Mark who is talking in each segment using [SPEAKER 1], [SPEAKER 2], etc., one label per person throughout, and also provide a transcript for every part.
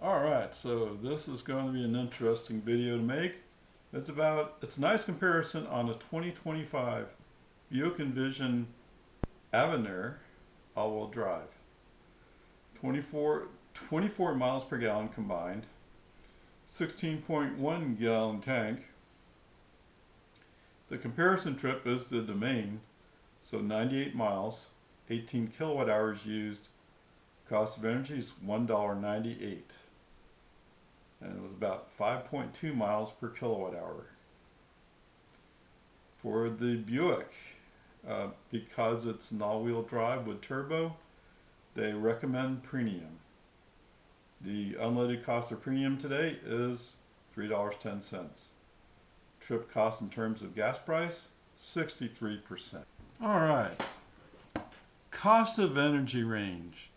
[SPEAKER 1] Alright, so this is going to be an interesting video to make. It's a nice comparison on a 2025 Buick Envison Avenir all-wheel drive. 24 miles per gallon combined, 16.1 gallon tank. The comparison trip is the domain, so 98 miles, 18 kilowatt hours used. Cost of energy is $1.98. And it was about 5.2 miles per kilowatt hour. For the Buick, because it's an all-wheel drive with turbo, they recommend premium. The unleaded cost of premium today is $3.10. Trip cost in terms of gas price, 63%. All right, cost of energy range,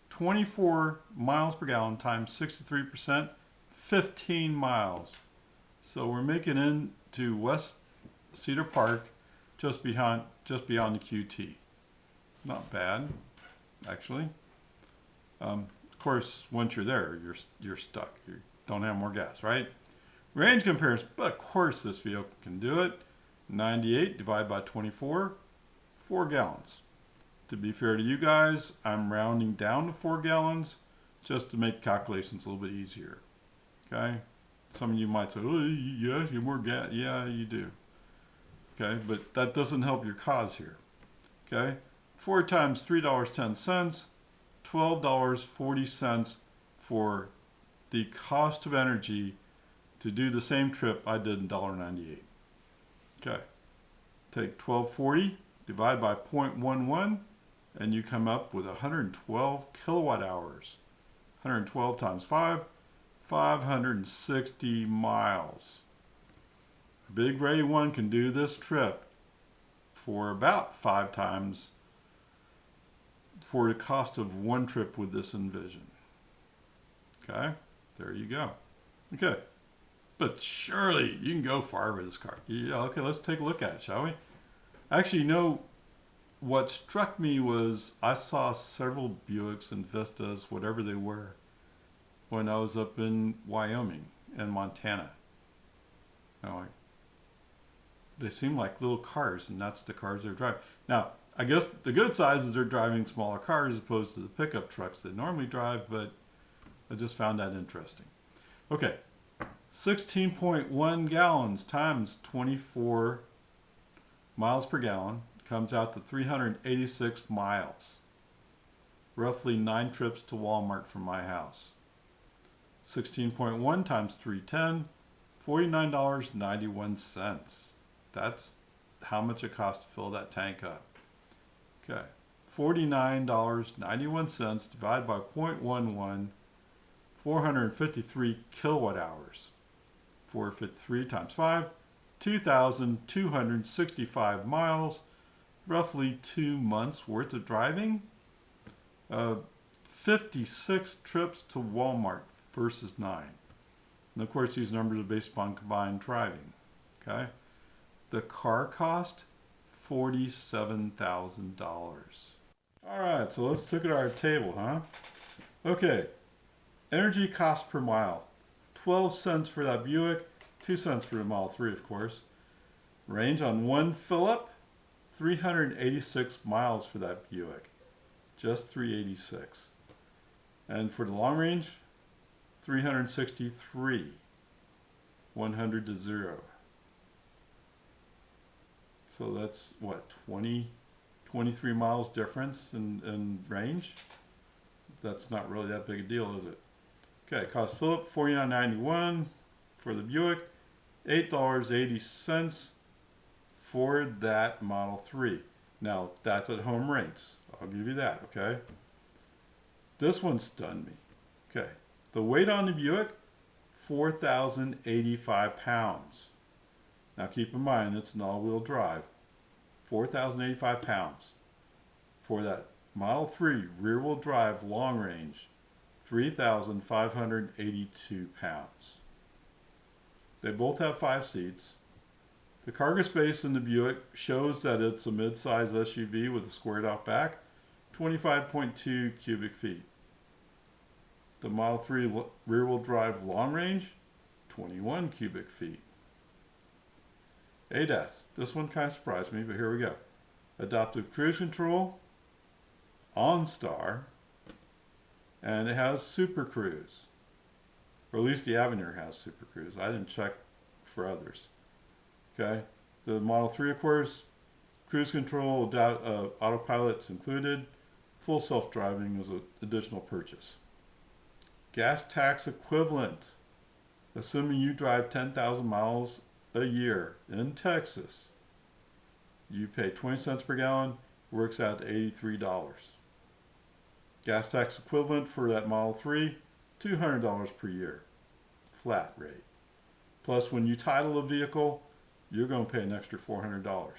[SPEAKER 1] 24 miles per gallon times 63%, 15 miles. So we're making into West Cedar Park, just beyond the QT. Not bad, actually. Of course, once you're there, you're stuck. You don't have more gas, right? Range comparison, but of course this vehicle can do it. 98 divided by 24, 4 gallons. To be fair to you guys, I'm rounding down to 4 gallons just to make calculations a little bit easier. Okay? Some of you might say, oh, yes, you more gas. Yeah, you do. Okay? But that doesn't help your cause here. Okay? 4 times $3.10, $12.40 for the cost of energy to do the same trip I did in $1.98. Okay. Take $12.40, divide by 0.11, and you come up with 112 kilowatt hours. 112 times 5, 560 miles. Big Ray 1 can do this trip for about 5 times for the cost of one trip with this Envison. Okay, there you go. Okay, but surely you can go far with this car. Yeah, okay, let's take a look at it, shall we? Actually, you know, what struck me was I saw several Buicks and Vistas, whatever they were, when I was up in Wyoming and Montana. They seem like little cars, and that's the cars they're driving. Now, I guess the good side is they're driving smaller cars as opposed to the pickup trucks they normally drive, but I just found that interesting. Okay, 16.1 gallons times 24 miles per gallon comes out to 386 miles. Roughly 9 trips to Walmart from my house. 16.1 times 310, $49.91. That's how much it costs to fill that tank up. Okay, $49.91 divided by 0.11, 453 kilowatt hours. 453 times 5, 2,265 miles, roughly 2 months worth of driving. 56 trips to Walmart versus 9. And of course these numbers are based upon combined driving. Okay, the car cost $47,000. All right, so let's look at our table, huh? Okay, energy cost per mile, 12 cents for that Buick, 2 cents for the Model 3, of course. Range on one fill-up, 386 miles for that Buick, just 386. And for the long range, 363, 100 to 0. So that's what, 23 miles difference in range? That's not really that big a deal, is it? Okay, cost fill-up $49.91 for the Buick, $8.80 for that Model 3. Now, that's at home rates. I'll give you that, okay? This one stunned me. Okay, the weight on the Buick, 4,085 pounds. Now keep in mind, it's an all-wheel drive. 4,085 pounds. For that Model 3 rear-wheel drive long range, 3,582 pounds. They both have 5 seats. The cargo space in the Buick shows that it's a mid-size SUV with a squared out back, 25.2 cubic feet. The Model 3 rear-wheel drive long range, 21 cubic feet. ADAS, this one kind of surprised me, but here we go. Adaptive cruise control, OnStar, and it has Super Cruise. Or at least the Avenir has Super Cruise. I didn't check for others. Okay, the Model 3, of course, cruise control, autopilot's included. Full self-driving is an additional purchase. Gas tax equivalent, assuming you drive 10,000 miles a year in Texas, you pay 20 cents per gallon, works out to $83. Gas tax equivalent for that Model 3, $200 per year, flat rate. Plus, when you title a vehicle, you're going to pay an extra $400.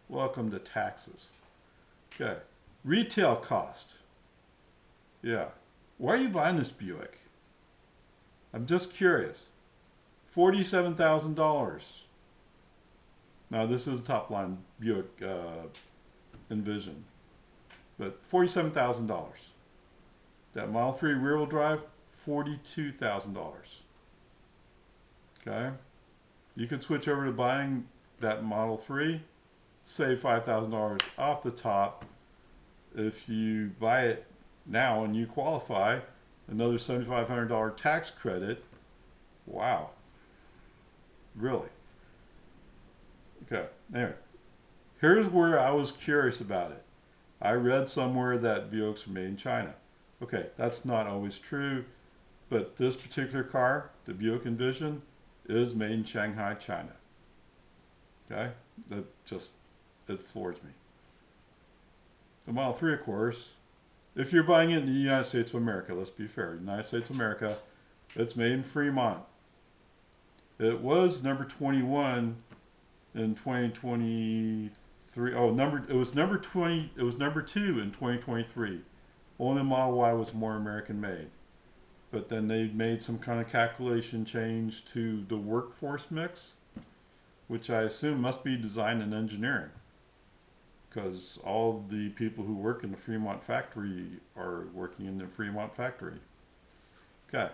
[SPEAKER 1] Welcome to taxes. Okay, retail cost. Yeah, why are you buying this Buick? I'm just curious. $47,000. Now, this is a top line Buick Envison, but $47,000. That Model 3 rear wheel drive, $42,000. Okay, you can switch over to buying that Model 3, save $5,000 off the top. If you buy it now and you qualify, another $7,500 tax credit. Wow. Really? Okay, anyway, here's where I was curious about it. I read somewhere that Buicks are made in China. Okay, that's not always true, but this particular car, the Buick Envison, is made in Shanghai, China. Okay, it floors me. The Model 3, of course, if you're buying it in the United States of America, let's be fair, United States of America, it's made in Fremont. It was number 21 in 2023. It was number 20. It was number 2 in 2023. Only Model Y was more American made. But then they made some kind of calculation change to the workforce mix, which I assume must be design and engineering, because all the people who work in the Fremont factory are working in the Fremont factory. Okay,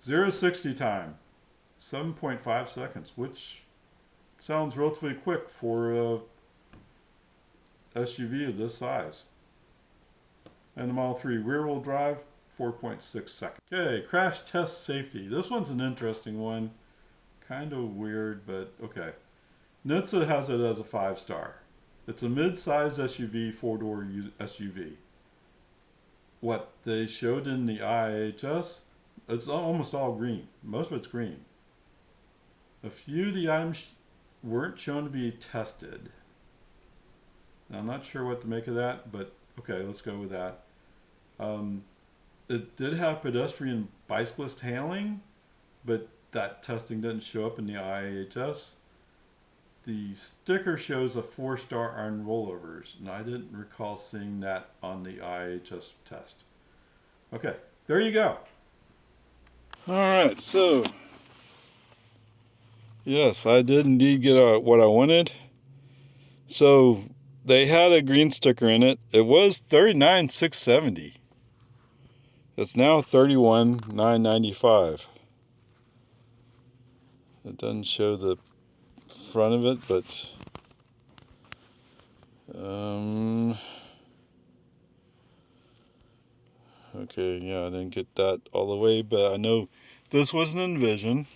[SPEAKER 1] 0 to 60 time, 7.5 seconds, which sounds relatively quick for a SUV of this size. And the Model 3 rear-wheel drive, 4.6 seconds. Okay, crash test safety. This one's an interesting one. Kind of weird, but okay. NHTSA has it as a 5-star. It's a mid-size SUV, 4-door SUV. What they showed in the IHS, it's almost all green. Most of it's green. A few of the items weren't shown to be tested. Now, I'm not sure what to make of that, but okay, let's go with that. It did have pedestrian bicyclist handling, but that testing didn't show up in the IHS. The sticker shows a 4-star on rollovers, and I didn't recall seeing that on the IHS test. Okay, there you go. All right, so yes, I did indeed get what I wanted. So they had a green sticker in it. It was $39,670. It's now $31,995. It doesn't show the front of it, but okay, yeah, I didn't get that all the way, but I know this was an Envision,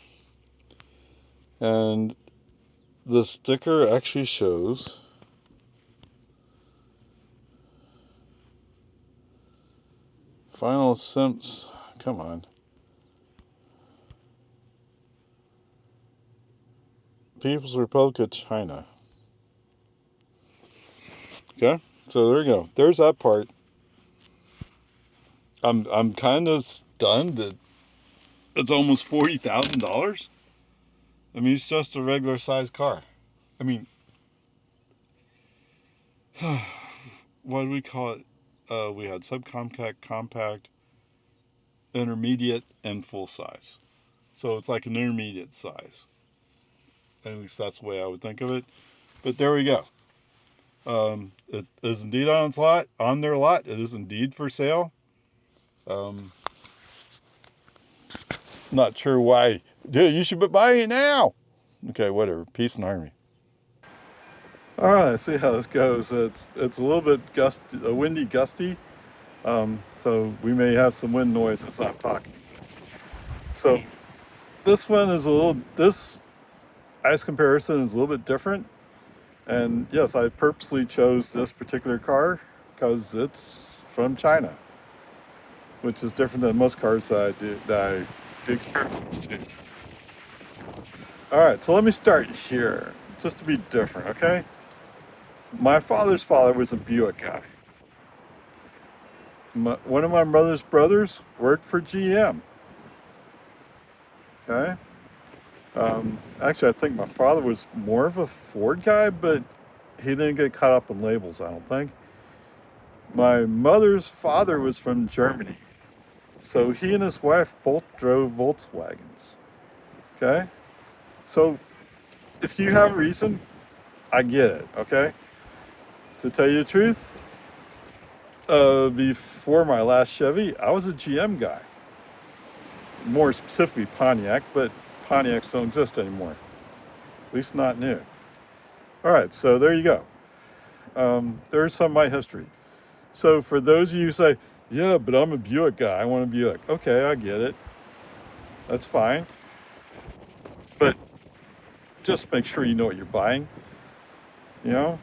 [SPEAKER 1] and the sticker actually shows final Simps. Come on. People's Republic of China. Okay, so there you go. There's that part. I'm kind of stunned that it's almost $40,000. I mean, it's just a regular sized car. I mean, what do we call it? We had subcompact, compact, intermediate, and full size. So it's like an intermediate size. At least that's the way I would think of it. But there we go. It is indeed on their lot. It is indeed for sale. Not sure why. Dude, you should be buying it now. Okay, whatever. Peace and harmony. All right, see how this goes. It's a little bit windy, gusty. So we may have some wind noise as I'm talking. So this one is this ice comparison is a little bit different. And yes, I purposely chose this particular car because it's from China, which is different than most cars that I do comparisons to. All right, so let me start here, just to be different, okay? My father's father was a Buick guy. One of my mother's brothers worked for GM. Okay. Actually, I think my father was more of a Ford guy, but he didn't get caught up in labels, I don't think. My mother's father was from Germany, so he and his wife both drove Volkswagens. Okay. So if you have a reason, I get it. Okay. To tell you the truth, before my last Chevy, I was a GM guy. More specifically Pontiac, but Pontiacs don't exist anymore. At least not new. All right, so there you go. There's some of my history. So for those of you who say, yeah, but I'm a Buick guy, I want a Buick. Okay, I get it. That's fine. But just make sure you know what you're buying. You know?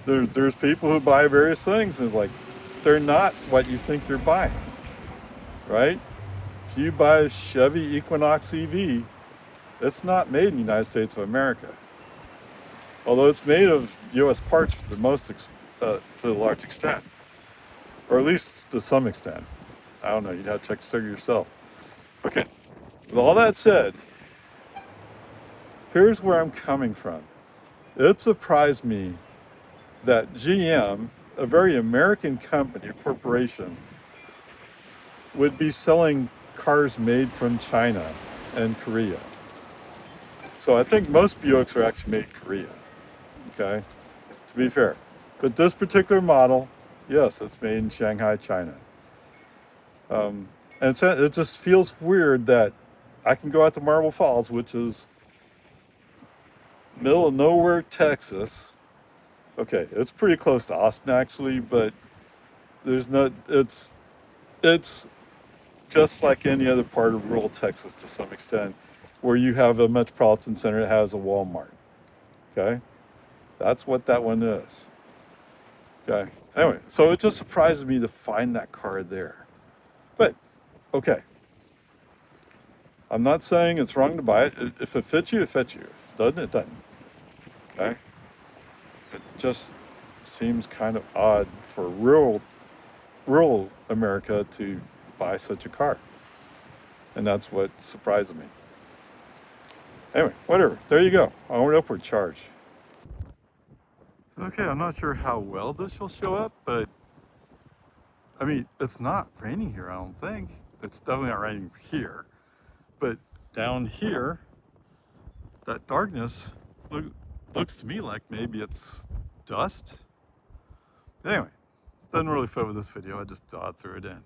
[SPEAKER 1] There's people who buy various things, and it's like, they're not what you think you're buying. Right? If you buy a Chevy Equinox EV, it's not made in the United States of America. Although it's made of U.S. parts for to a large extent, or at least to some extent. I don't know, you'd have to check the sticker yourself. Okay, with all that said, here's where I'm coming from. It surprised me that GM, a very American company, a corporation, would be selling cars made from China and Korea. So I think most Buicks are actually made in Korea, okay, to be fair. But this particular model, yes, it's made in Shanghai, China. And so it just feels weird that I can go out to Marble Falls, which is middle of nowhere, Texas. Okay, it's pretty close to Austin actually, but it's just like any other part of rural Texas to some extent, where you have a metropolitan center that has a Walmart. Okay, that's what that one is. Okay, anyway, so it just surprises me to find that car there. But okay, I'm not saying it's wrong to buy it. If it fits you, it fits you. If it doesn't, it doesn't. Okay, it just seems kind of odd for rural America to buy such a car, and that's what surprises me. Anyway, whatever. There you go. Onward, upward, charge. Okay, I'm not sure how well this will show up, but I mean, it's not raining here, I don't think. It's definitely not raining here, but down here, that darkness looks to me like maybe it's dust. Anyway, doesn't really fit with this video. I just threw it in.